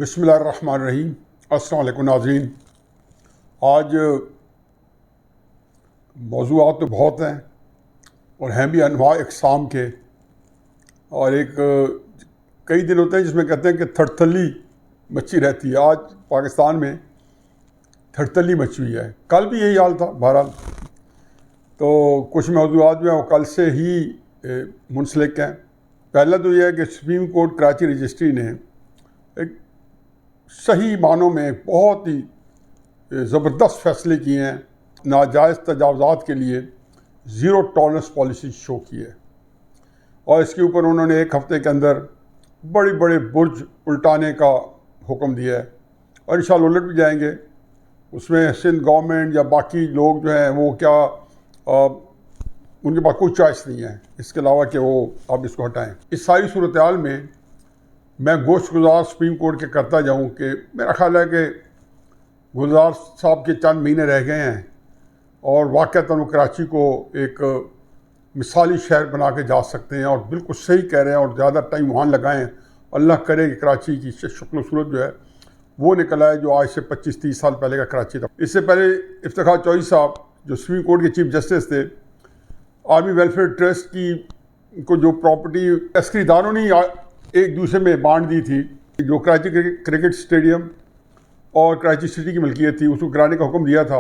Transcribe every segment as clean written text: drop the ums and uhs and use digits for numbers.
बिस्मिल्लाहिर्रहमानिर्रहीम। अस्सलाम वालेकुम नाज़रीन। आज मौज़ूआत तो बहुत हैं और हैं भी अनवा इक़साम के, और एक कई दिन होते हैं जिसमें कहते हैं कि थड़थली मची रहती है। आज पाकिस्तान में थड़थली मची हुई है, कल भी यही हाल था। बहरहाल तो कुछ मौज़ूआत जो हैं वो कल से ही मुंसलिक हैं। पहला तो यह है कि सुप्रीम कोर्ट कराची रजिस्ट्री ने एक सही मानों में बहुत ही ज़बरदस्त फैसले किए हैं। नाजायज़ तजावज़ात के लिए ज़ीरो टॉलरेंस पॉलिसी शो की है, और इसके ऊपर उन्होंने एक हफ़्ते के अंदर बड़े बड़े बुर्ज उल्टाने का हुक्म दिया है, और इंशाअल्लाह उलट भी जाएंगे। उसमें सिंध गवर्नमेंट या बाकी लोग जो हैं वो क्या उनके पास कोई चॉइस नहीं है इसके अलावा कि वो अब इसको हटाएं। इस सारी सूरत हाल में मैं गोश्त गुजार सुप्रीम कोर्ट के करता जाऊं कि मेरा ख़्याल है कि गुलजार साहब के चंद महीने रह गए हैं और वाक़अतन वो कराची को एक मिसाली शहर बना के जा सकते हैं, और बिल्कुल सही कह रहे हैं। और ज़्यादा टाइम वहाँ लगाएं, अल्लाह करे कि कराची की शक्ल सूरत जो है वो निकल आए जो आज से 25-30 साल पहले का कराची था। इससे पहले इफ्तिखार चौधरी साहब जो सुप्रीम कोर्ट के चीफ जस्टिस थे, आर्मी वेलफेयर ट्रस्ट की को जो प्रॉपर्टी तस्करी इदारों ने एक दूसरे में बांट दी थी, जो कराची क्रिकेट स्टेडियम और कराची सिटी की मिल्कियत थी, उसको गिराने का हुक्म दिया था,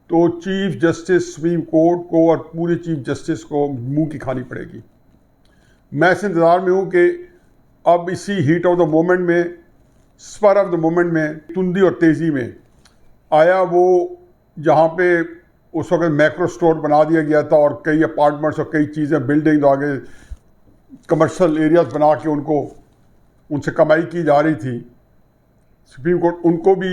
तो चीफ जस्टिस सुप्रीम कोर्ट को और पूरे चीफ जस्टिस को मुंह की खानी पड़ेगी। मैं इस इंतज़ार में हूँ कि अब इसी हीट ऑफ द मोमेंट में, स्पर ऑफ द मोमेंट में, तुंदी और तेज़ी में आया वो जहाँ पे उस वक्त मैक्रो स्टोर बना दिया गया था और कई अपार्टमेंट्स और कई चीज़ें बिल्डिंग आगे कमर्शियल एरियाज बना के उनसे कमाई की जा रही थी। सुप्रीम कोर्ट उनको भी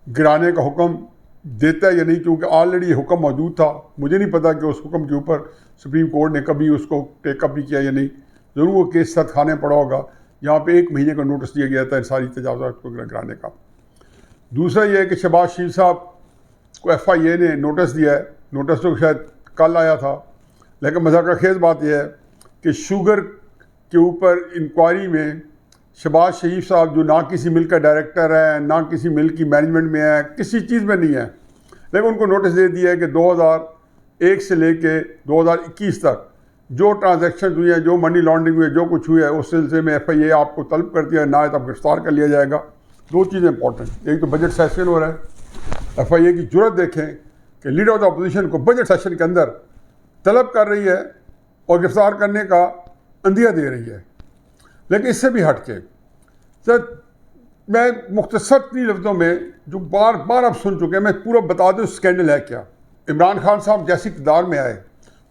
गिराने का हुक्म देता है या नहीं, क्योंकि ऑलरेडी ये हुक्म मौजूद था। मुझे नहीं पता कि उस हुक्म के ऊपर सुप्रीम कोर्ट ने कभी उसको टेकअप भी किया या नहीं। ज़रूर वो केस सख्त खाने पड़ा होगा। यहाँ पे 1 महीने का नोटिस दिया गया था इन सारी तजावज़ात को गिराने का। दूसरा ये है कि शहबाज शरीफ साहब को FIA ने नोटिस दिया है। नोटिस तो शायद कल आया था, लेकिन मज़ाक खेज़ बात यह है कि शुगर के ऊपर इंक्वायरी में शहबाज शरीफ साहब जो ना किसी मिल का डायरेक्टर है, ना किसी मिल की मैनेजमेंट में है, किसी चीज़ में नहीं है, लेकिन उनको नोटिस दे दिया है कि 2001 से लेके 2021 तक जो ट्रांजैक्शन हुई है, जो मनी लॉन्ड्रिंग हुई है, जो कुछ हुआ है, उस सिलसिले में FIA आपको तलब कर दिया है, ना तब गिरफ्तार कर लिया जाएगा। 2 चीज़ें इंपॉर्टेंट, एक तो बजट सेशन हो रहा है। FIA की जुर्रत देखें कि लीडर ऑफ द अपोजिशन को बजट सेशन के अंदर तलब कर रही है और गिरफ्तार करने का अंदिया दे रही है। लेकिन इससे भी हट के सर, मैं मुख्तसर 3 लफ्ज़ों में जो बार बार आप सुन चुके हैं, मैं पूरा बता दूँ स्कैंडल है क्या। इमरान खान साहब जैसे इक़्तिदार में आए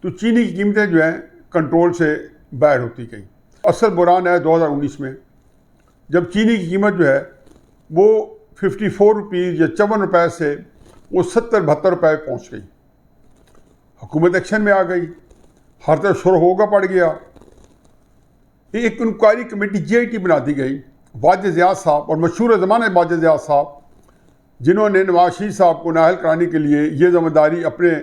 तो चीनी की कीमतें जो हैं कंट्रोल से बाहर होती गई। असल बुरान है 2019 में, जब चीनी की कीमत जो है वो 54 रुपीज़ या 54 रुपये से वो 70-72 रुपये पहुँच गई। हुकूमत एक्शन में आ गई, हर तरफ शोर होगा पड़ गया। एक इंक्वायरी कमेटी GIT बना दी गई। वाजिद ज़ियाद साहब और मशहूर ज़माने वाजिद ज़ियाद साहब, जिन्होंने नवाज शरीफ साहब को नाअहल कराने के लिए ये ज़िम्मेदारी अपने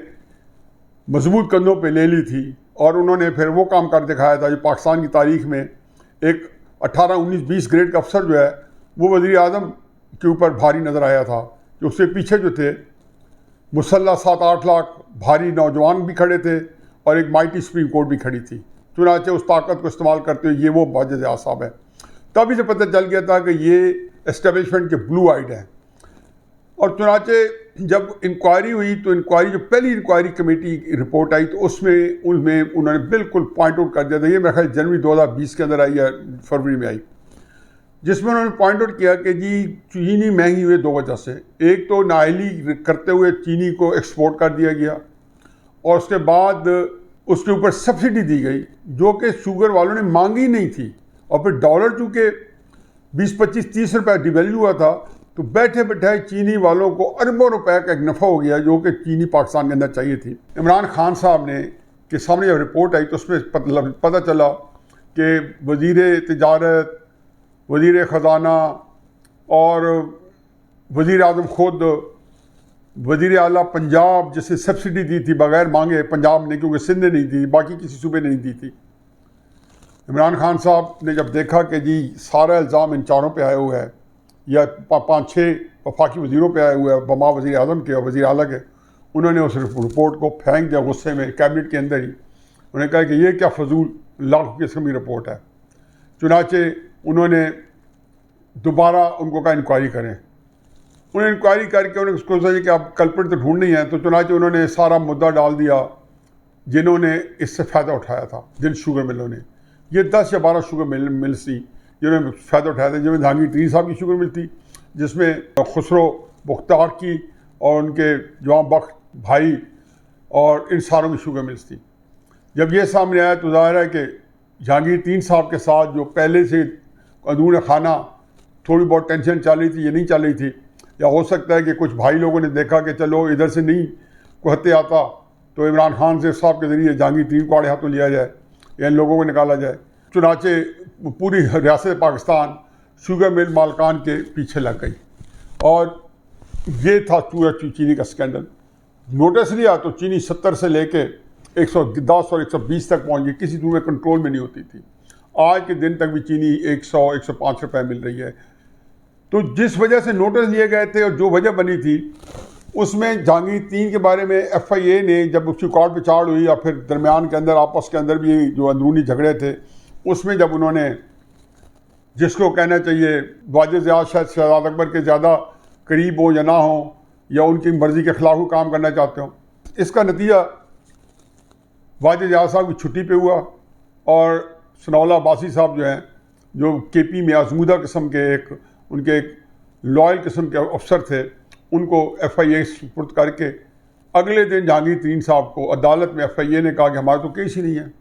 मजबूत कंधों पे ले ली थी, और उन्होंने फिर वो काम कर दिखाया था जो पाकिस्तान की तारीख में एक 18, 19, 20 ग्रेड का अफसर जो है वो वज़ीर आज़म के ऊपर भारी नज़र आया था। कि उससे पीछे जो थे मुसल्लह 7-8 लाख भारी नौजवान भी खड़े थे और एक माइटी सुप्रीम कोर्ट भी खड़ी थी। चुनाचे उस ताकत को इस्तेमाल करते हुए ये वो वाजिद ज़ियाद साहब है। तभी से पता चल गया था कि ये एस्टेब्लिशमेंट के ब्लू आइड हैं। और चुनाचे जब इंक्वायरी हुई तो इंक्वायरी जो पहली इंक्वायरी कमेटी की रिपोर्ट आई तो उसमें उन्होंने बिल्कुल पॉइंट आउट कर दिया था। ये मेरे ख्याल जनवरी 2020 के अंदर आई या फरवरी में आई, जिसमें उन्होंने पॉइंट आउट किया कि जी चीनी महंगी हुई 2 वजह से। एक तो नाअहली करते हुए चीनी को एक्सपोर्ट कर दिया गया, और उसके बाद उसके ऊपर सब्सिडी दी गई जो कि शुगर वालों ने मांगी नहीं थी। और फिर डॉलर चूँकि 20, 25, 30 रुपये डिवेल्यू हुआ था, तो बैठे बैठाए चीनी वालों को अरबों रुपए का एक नफ़ा हो गया जो कि चीनी पाकिस्तान के अंदर चाहिए थी। इमरान खान साहब ने के सामने जब रिपोर्ट आई तो उसमें पता चला कि वज़ीर तिजारत, वज़ीर ख़जाना और वज़ीर आज़म खुद, वज़ीर आला पंजाब जिसे सब्सिडी दी थी बग़ैर मांगे, पंजाब ने, क्योंकि सिंध ने नहीं दी, बाकी किसी सूबे ने नहीं दी थी। इमरान खान साहब ने जब देखा कि जी सारा इल्ज़ाम इन चारों पे आया हुआ है या 5-6 वफाकी वज़ीरों पे आए हुए बमा वज़ीर आज़म के और वज़ीर आला के, उन्होंने उस रिपोर्ट को फेंक दिया गुस्से में कैबिनेट के अंदर ही। उन्होंने कहा कि ये क्या फजूल लाख किस्म की रिपोर्ट है। चुनाचे उन्होंने दोबारा उनको कहा इंक्वायरी करें। उन्हें इंक्वायरी करके उन्हें उसको सोचा कि अब कल्प्रिट तो ढूंढ नहीं है, तो चुनाचे उन्होंने सारा मुद्दा डाल दिया जिन्होंने इससे फ़ायदा उठाया था, जिन शुगर मिलों ने। ये 10 या 12 शुगर मिल्स थी जिन्होंने फ़ायदा उठाया था, जिनमें जहांगीर तरीन साहब की शुगर मिल थी, जिसमें खुसरो मुख्तार की और उनके जवान बख्त भाई और इन सारों की शुगर मिल्स थी। जब ये सामने आया तो ज़ाहिर है कि जहांगीर तरीन साहब के साथ जो पहले से अंदरून खाना थोड़ी बहुत टेंशन चल रही थी, ये नहीं चल रही थी, या हो सकता है कि कुछ भाई लोगों ने देखा कि चलो इधर से नहीं कोई हत्या आता तो इमरान खान से साहब के ज़रिए जहांगीर तरीन को आड़े हाथों लिया जाए या इन लोगों को निकाला जाए। चुनाचे पूरी रियासत पाकिस्तान शुगर मिल मालकान के पीछे लग गई और ये था चीनी का स्कैंडल। नोटिस लिया तो चीनी 70 से लेके 110 और 120 तक पहुंच गई, किसी दूर में कंट्रोल में नहीं होती थी। आज के दिन तक भी चीनी 100-105 रुपए मिल रही है। तो जिस वजह से नोटिस लिए गए थे और जो वजह बनी थी उसमें जहांगीर तरीन के बारे में FIA ने जब उसकी कोर्ट पे चार्ज हुई या फिर दरमियान के अंदर आपस के अंदर भी जो अंदरूनी झगड़े थे, उसमें जब उन्होंने जिसको कहना चाहिए वाजिद ज़िया शायद शहजाद अकबर के ज़्यादा करीब हो या ना हो या उनकी मर्ज़ी के ख़िलाफ़ काम करना चाहते हो, इसका नतीजा वाजिद ज़िया साहब की छुट्टी पे हुआ और सनाउल्लाह अब्बासी साहब जो हैं, जो KP में आजमूदा किस्म के उनके एक लॉयल किस्म के अफसर थे, उनको FIA सुपुर्द करके अगले दिन जहांगीर तरीन साहब को अदालत में FIA ने कहा कि हमारा तो केस ही नहीं है।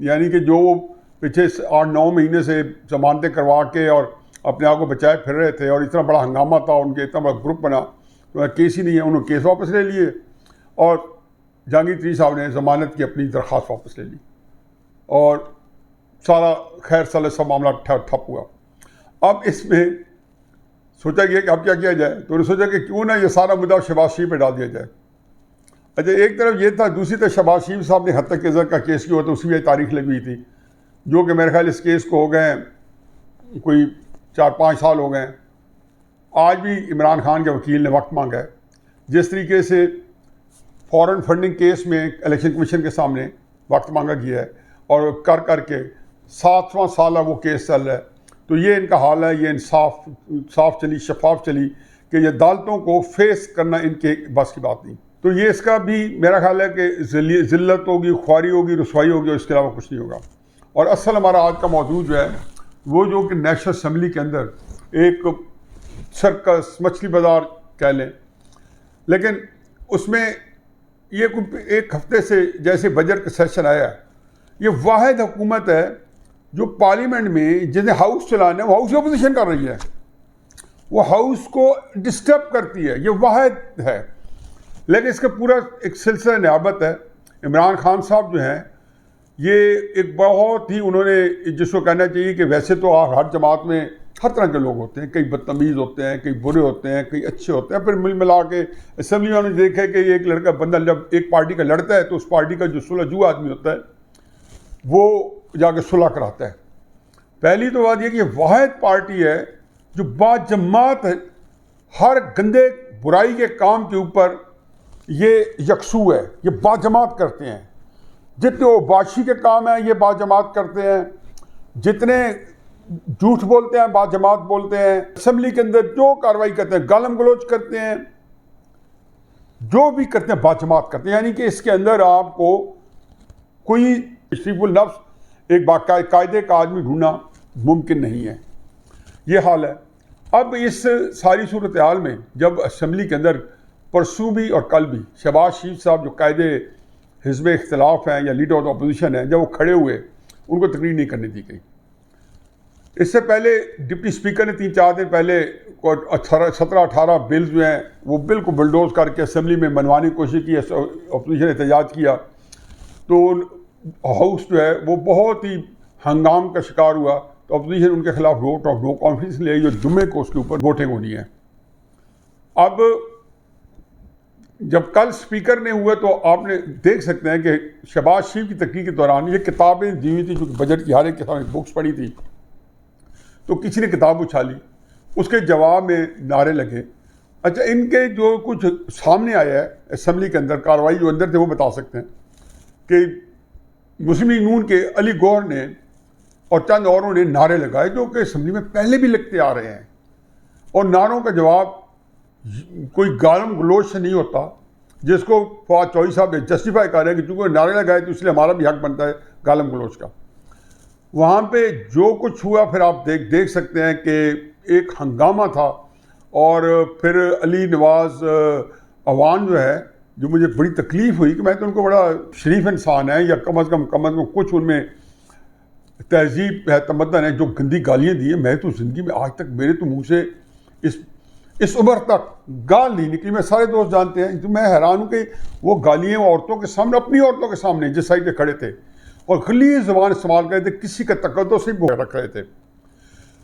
यानी कि जो पिछले 8-9 महीने से जमानतें करवा के और अपने आप को बचाए फिर रहे थे और इतना बड़ा हंगामा था, उनके इतना बड़ा ग्रुप बना, तो केस ही नहीं है। उन्होंने केस वापस ले लिए और जहांगीर तरीन साहब ने ज़मानत की अपनी दरख्वास्त वापस ले ली और सारा खैर साल सब मामला ठप हुआ। अब इसमें सोचा गया कि अब क्या किया जाए, तो उन्होंने सोचा कि क्यों ना ये सारा मुद्दा शहबाज शरीफ पे डाल दिया जाए। अच्छा, एक तरफ ये था, दूसरी तरफ शहबाज शरीफ साहब ने हत्या इज़्ज़त का केस किया, तो उसकी भी तारीख लगी हुई थी, जो कि मेरे ख्याल इस केस को हो गए कोई 4-5 साल हो गए। आज भी इमरान खान के वकील ने वक्त मांगा है। जिस तरीके से फॉरेन फंडिंग केस में इलेक्शन कमीशन के सामने वक्त मांगा गया है और कर करके 7वां साल वो केस चल रहा है, तो ये इनका हाल है। ये साफ चली, शफाफ चली कि ये अदालतों को फेस करना इनके बस की बात नहीं। तो ये इसका भी मेरा ख्याल है कि ज़िल्लत होगी, ख्वारी होगी, रसवाई होगी और इसके अलावा कुछ नहीं होगा। और असल हमारा आज का मौजूद जो है वो जो कि नेशनल असम्बली के अंदर एक सर्कस, मछली बाज़ार कह लें, लेकिन उसमें ये एक हफ्ते से जैसे बजट का सेशन आया, ये वाहिद हुकूमत है जो पार्लियामेंट में जिन्हें हाउस चलाना है वो हाउस की अपोजिशन कर रही है, वो हाउस को डिस्टर्ब करती है, ये वाहिद है। लेकिन इसका पूरा एक सिलसिला नियाबत है। इमरान खान साहब जो हैं, ये एक बहुत ही उन्होंने जिसको कहना चाहिए कि वैसे तो हर जमात में हर तरह के लोग होते हैं, कई बदतमीज़ होते हैं, कई बुरे होते हैं, कई अच्छे होते हैं, फिर मिल मिला के असम्बली में उन्होंने देखा कि एक लड़का बंदा जब एक पार्टी का लड़ता है तो उस पार्टी का जो सुलझू आदमी होता है वो जाके सुलह कराता है। पहली तो बात यह कि वाहिद पार्टी है जो बाजमात है, हर गंदे बुराई के काम के ऊपर ये यकसू है, ये बाजमात करते हैं। जितने वो बादशी के काम हैं ये बाजमात करते हैं, जितने झूठ बोलते हैं बाजमात बोलते हैं, असम्बली के अंदर जो कार्रवाई करते हैं, गालम गलोच करते हैं, जो भी करते हैं बाजमात करते हैं। यानी कि इसके अंदर आपको कोई तशरीफुल नफ्स एक बाकायदे का आदमी ढूंढना मुमकिन नहीं है। ये हाल है। अब इस सारी सूरत हाल में जब असम्बली के अंदर परसों भी और कल भी शहबाज शरीफ साहब जो कायदे हिज़्ब इख्तिलाफ हैं या लीडर ऑफ द अपोजिशन हैं, जब वो खड़े हुए उनको तकरीर नहीं करने दी गई। इससे पहले डिप्टी स्पीकर ने 3-4 दिन पहले 17-18 बिल्स जो हैं वो बिल्कुल बुलडोज करके असम्बली में मनवाने की कोशिश की, अपोजिशन ने एहतजाज किया, तो हाउस जो है वो बहुत ही हंगाम का शिकार हुआ। तो अपोजिशन उनके खिलाफ वोट ऑफ नो कॉन्फिडेंस ले आई और जुम्मे को उसके ऊपर वोटिंग होनी है। अब जब कल स्पीकर ने हुए तो आपने देख सकते हैं कि शहबाज शरीफ की तकरीर के दौरान ये किताबें दी हुई थी, जो बजट की हर एक किताब बुक्स पढ़ी थी, तो किसी ने किताब उछाली, उसके जवाब में नारे लगे। अच्छा, इनके जो कुछ सामने आया है असम्बली के अंदर, कार्रवाई जो अंदर थे वो बता सकते हैं कि मुस्लिम लीग नून के अली गौहर ने और चंद औरों ने नारे लगाए जो कि असम्बली में पहले भी लगते आ रहे हैं, और नारों का जवाब कोई गालम गलोच से नहीं होता, जिसको फवाद चौधरी साहब ने जस्टिफाई कर रहे हैं कि चूंकि नारे लगाए तो इसलिए हमारा भी हक बनता है गालम गलोच का। वहाँ पे जो कुछ हुआ फिर आप देख सकते हैं कि एक हंगामा था, और फिर अली नवाज अवान जो है, जो मुझे बड़ी तकलीफ़ हुई कि मैं तो उनको बड़ा शरीफ इंसान है, या कम अज़ कम कुछ उनमें तहजीब है, तमद्दन है, जो गंदी गालियाँ दी हैं, मैं तो ज़िंदगी में आज तक मेरे तो मुँह से इस उम्र तक गाल नहीं निकली। मैं सारे दोस्त जानते हैं, तो मैं हैरान हूँ कि वो गालियाँ औरतों के सामने, अपनी औरतों के सामने जिस साइड पे खड़े थे, और खलीज ज़बान इस्तेमाल कर रहे थे, किसी का तकद्दुस नहीं रख रहे थे।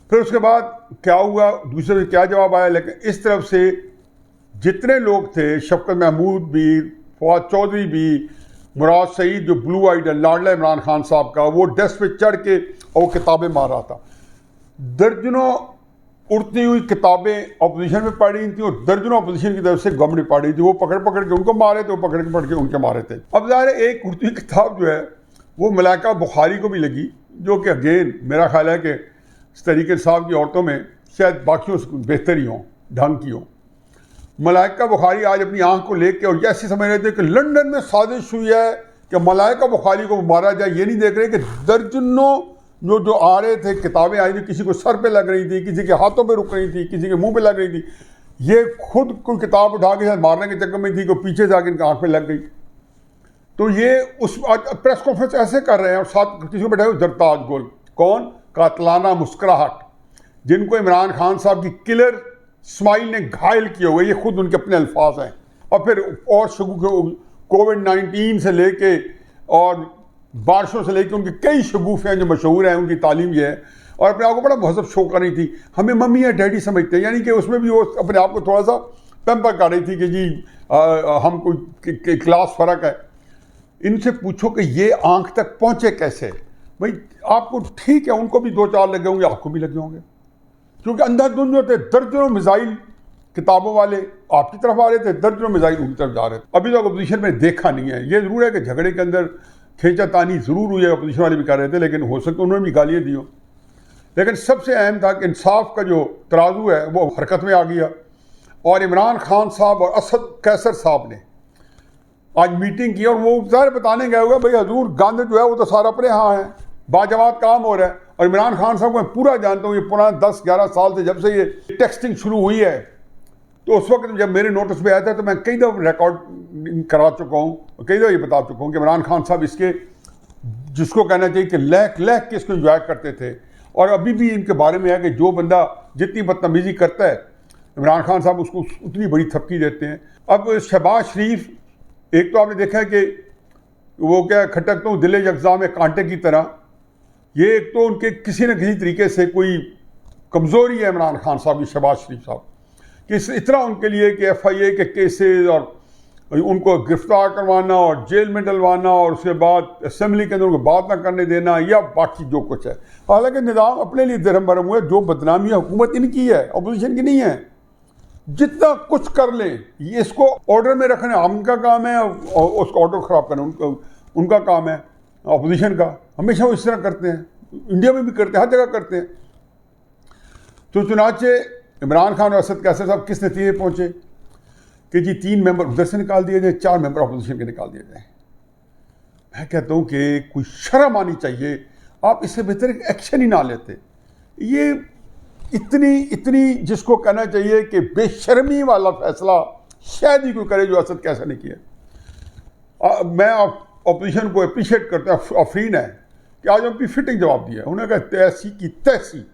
फिर उसके बाद क्या हुआ, दूसरे से क्या जवाब आया, लेकिन इस तरफ से जितने लोग थे, शफकत महमूद भी, फवाद चौधरी भी, मुराद सईद जो ब्लू आइडल लाडला इमरान खान साहब का, वो डेस्क पे चढ़ के और किताबें मार रहा था। दर्जनों उड़ती हुई किताबें अपोजिशन में पढ़ रही थी, और दर्जनों अपोजिशन की तरफ से गवर्नमेंट पढ़ रही थी। वो पकड़ के उनको मारे थे, वो पकड़ के उनके मारे थे। अब ज़ाहिर है एक उड़ती हुई किताब जो है वो मलाइका बुखारी को भी लगी, जो कि अगेन मेरा ख्याल है कि तरीके साहब की औरतों में शायद बाकियों से बेहतर ही हों, ढंग की हों। मलाइका बुखारी आज अपनी आंख को लेके और ऐसे समझ रहे थे कि लंदन में साजिश हुई है कि मलाइका बुखारी को मारा जाए। ये नहीं देख रहे कि दर्जनों जो आ रहे थे, किताबें आई थी, किसी को सर पे लग रही थी, किसी के हाथों पे रुक रही थी, किसी के मुंह पे लग रही थी। ये खुद कोई किताब उठा के मारने के चक्कर में थी कि पीछे जाके इनके आंख पे लग गई। तो ये उस प्रेस कॉन्फ्रेंस ऐसे कर रहे हैं, और साथ किसी को बैठे हुए जरताज गोल, कौन, कातलाना मुस्कुराहट, जिनको इमरान खान साहब की किलर स्माइल ने घायल किए हुए, ये खुद उनके अपने अल्फाज हैं। और फिर और कोविड-19 से लेके और बारिशों से लेके उनके कई शगुफ़े हैं जो मशहूर हैं, उनकी तालीम ये है। और अपने आप को बड़ा महजब शो कर रही थी, हमें मम्मी या डैडी समझते हैं, यानी कि उसमें भी वो अपने आप को थोड़ा सा पैम्पर कर रही थी कि जी हम कोई क्लास फ़र्क है। इनसे पूछो कि ये आंख तक पहुँचे कैसे। भाई आपको ठीक है, उनको भी 2-4 लगे होंगे, आपको भी लगे होंगे, क्योंकि अंधाधुंध जो थे, दर्जनों मिसाइल किताबों वाले आपकी तरफ आ रहे थे, दर्जनों मिसाइल उनकी तरफ जा रहे थे। अभी तो अपोजिशन में देखा नहीं है। ये ज़रूर है कि झगड़े के अंदर खींचातानी ज़रूर हुई है, अपोजिशन वाले भी कर रहे थे, लेकिन हो सकता उन्होंने भी गालियाँ दी हों। लेकिन सबसे अहम था कि इंसाफ का जो तराजू है वो हरकत में आ गया, और इमरान खान साहब और असद कैसर साहब ने आज मीटिंग की, और वो ज़ाहिर बताने गए हुए भाई हजूर गंद जो है वो तो सारा अपने यहाँ है, बाजमात काम हो रहा है। और इमरान खान साहब को मैं पूरा जानता हूँ, ये पुराना 10-11 साल से जब से ये टेक्सटिंग शुरू हुई है, तो उस वक्त जब मेरे नोटिस में आया था तो मैं कई दफ़ा रिकॉर्ड करा चुका हूँ, कई दफ़ा ये बता चुका हूँ कि इमरान खान साहब इसके, जिसको कहना चाहिए कि लहक के इसको इंजॉय करते थे। और अभी भी इनके बारे में है कि जो बंदा जितनी बदतमीज़ी करता है, इमरान खान साहब उसको उतनी बड़ी थपकी देते हैं। अब शहबाज शरीफ, एक तो आपने देखा है कि वो क्या खटकता हूँ दिल यकज़ा में कांटे की तरह, ये एक तो उनके किसी न किसी तरीके से कोई कमज़ोरी है इमरान खान साहब की, शहबाज शरीफ साहब कि इतना उनके लिए कि FIA के केसेस और उनको गिरफ्तार करवाना और जेल में डलवाना, और उसके बाद असेंबली के अंदर उनको बात ना करने देना, या बाकी जो कुछ है। हालांकि निज़ाम अपने लिए दरहम बरहम हुआ, जो बदनामी हुकूमत इनकी है, अपोजिशन की नहीं है। जितना कुछ कर लें, ये इसको ऑर्डर में रखना उनका काम है, और उसको ऑर्डर ख़राब करना उनका काम है अपोजिशन का। हमेशा वो इस तरह करते हैं, इंडिया में भी करते हैं, हर जगह करते हैं। तो चुनाचे इमरान खान और असद कैसर साहब किस नतीजे पहुँचे कि जी 3 मेंबर उधर से निकाल दिए जाए, 4 मेंबर अपोजिशन के निकाल दिए जाए। मैं कहता हूँ कि कोई शर्म आनी चाहिए, आप इससे बेहतर एक्शन ही ना लेते। ये इतनी जिसको कहना चाहिए कि बेशर्मी वाला फैसला शायद ही कोई करे जो असद कैसर ने किया। मैं अपोजिशन को अप्रिशिएट करता हूँ, अफरीन है कि आज उनकी फिटिंग जवाब दिया। उन्होंने कहा तैसी की तैसी,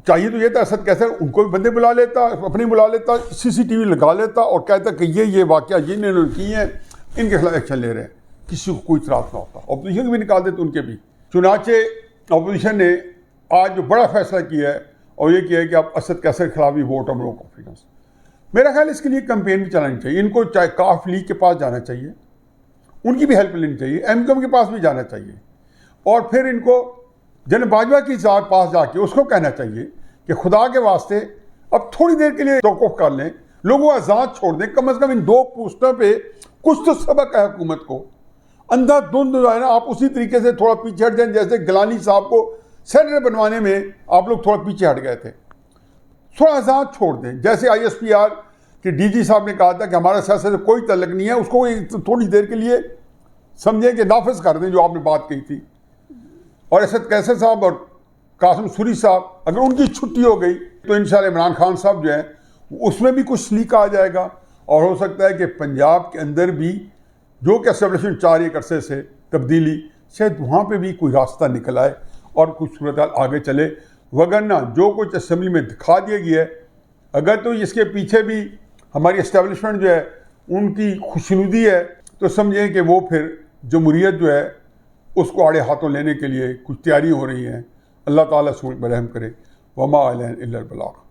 चाहिए तो ये था असद कैसर उनको भी बंदे बुला लेता, अपने बुला लेता, CCTV लगा लेता और कहता कि ये वाक़या ये इन्होंने किए हैं, इनके खिलाफ एक्शन ले रहे हैं, किसी को कोई इतराज़ ना होता। अपोजिशन भी निकाल देते उनके भी। चुनाचे अपोजिशन ने आज जो बड़ा फैसला किया है, और ये किया है कि आप असद कैसर के खिलाफ भी वोट ऑफ नो कॉन्फिडेंस। मेरा ख्याल इसके लिए कैंपेन भी चलानी चाहिए। इनको चाहे काफ लीग के पास जाना चाहिए, उनकी भी हेल्प लेनी चाहिए, MKM के पास भी जाना चाहिए, और फिर इनको जन बाजवा की पास जाके उसको कहना चाहिए कि खुदा के वास्ते अब थोड़ी देर के लिए तौक़ुफ़ कर लें, लोगों को आज़ाद छोड़ दें, कम से कम इन 2 पोस्टों पे कुछ तो सबक है हुकूमत को। अंधाधुंध जो है ना, आप उसी तरीके से थोड़ा पीछे हट जाए, जैसे गिलानी साहब को सेनेटर बनवाने में आप लोग थोड़ा पीछे हट गए थे। थोड़ा आज़ाद छोड़ दें, जैसे ISPR के DG साहब ने कहा था कि हमारा सियासत से कोई तल्लुक नहीं है, उसको थोड़ी देर के लिए समझें कि नाफिज कर दें जो आपने बात कही थी। और असद कैसर साहब और कासिम सूरी साहब, अगर उनकी छुट्टी हो गई तो इंशाअल्लाह इमरान खान साहब जो है उसमें भी कुछ सलीका आ जाएगा, और हो सकता है कि पंजाब के अंदर भी जो कि एस्टेब्लिशमेंट चाह रही है अरसे से तब्दीली, शायद वहाँ पे भी कोई रास्ता निकल आए और कुछ सूरत आगे चले। वगरना जो कुछ असम्बली में दिखा दिया गया है, अगर तो इसके पीछे भी हमारी एस्टेब्लिशमेंट जो है उनकी खुशनुदी है, तो समझें कि वो फिर जमहूरियत जो है उसको आड़े हाथों लेने के लिए कुछ तैयारी हो रही है। अल्लाह ताला सूरत पर रहम करे। वमा अलैना इल्लल बलाग।